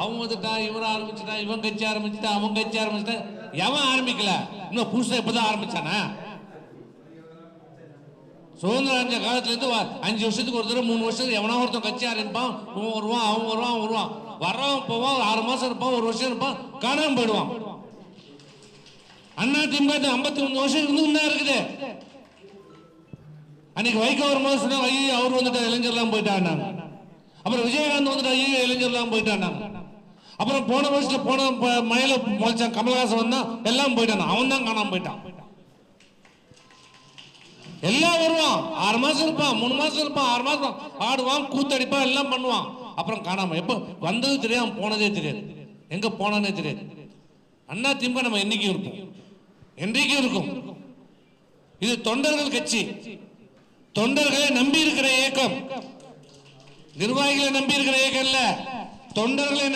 அவன் வந்துட்டான், இவன் ஆரம்பிச்சுட்டான், இவன் கட்சி ஆரம்பிச்சுட்டான், அவன் கட்சி ஆரம்பிச்சுட்டான். எவன் ஆரம்பிக்கல? இன்னும் புதுசா இப்பதான் ஆரம்பிச்சானா? சுதந்திரம் அடைஞ்ச காலத்துல இருந்து 5 வருஷத்துக்கு ஒரு தடவை 3 வருஷத்துக்கு எவனா ஒருத்தன் கட்சி ஆரம்பிப்பான். இவன் வருவான், அவன் வருவான், அவன் வருவான், வர்றவன் போவான். 6 மாசம் இருப்பான், 1 வருஷம் இருப்பான், காணாம போயிடுவான். அண்ணா திமுக 53 வருஷம் இருந்துதான் இருக்குது. அன்னைக்கு வைகோ வரும்போது சொன்னா ஐயோ அவர் வந்துட்டா, இளைஞர்லாம் போயிட்டாங்க. அப்புறம் விஜயகாந்த் வந்துட்டா, ஐயோ இளைஞர்லாம் போயிட்டாங்க. அப்புறம் போன வருஷத்துல போன மயில முளைச்சான் கமல்ஹாசன் வந்தா, எல்லாம் போயிட்டான். அவன் தான் காணாம போயிட்டான். எல்லாம் வருவான், 6 மாசம் இருப்பான், 3 மாசம் இருப்பான், 6 மாசம் ஆடுவான், கூத்தடிப்பான், எல்லாம் பண்ணுவான். அப்புறம் காணாம. எப்ப வந்தது தெரியாது, போனதே தெரியாது, எங்க போனே தெரியாது. அண்ணா திமுக நம்ம என்னைக்கும் இருப்போம், என்றைக்கும் இருக்கும். இது தொண்டர்கள் கட்சி, தொண்டர்களை நம்பி இருக்கிற இயக்கம், நிர்வாகிகளை நம்பி இருக்கிற இயக்கம் இல்ல, தொண்டர்களை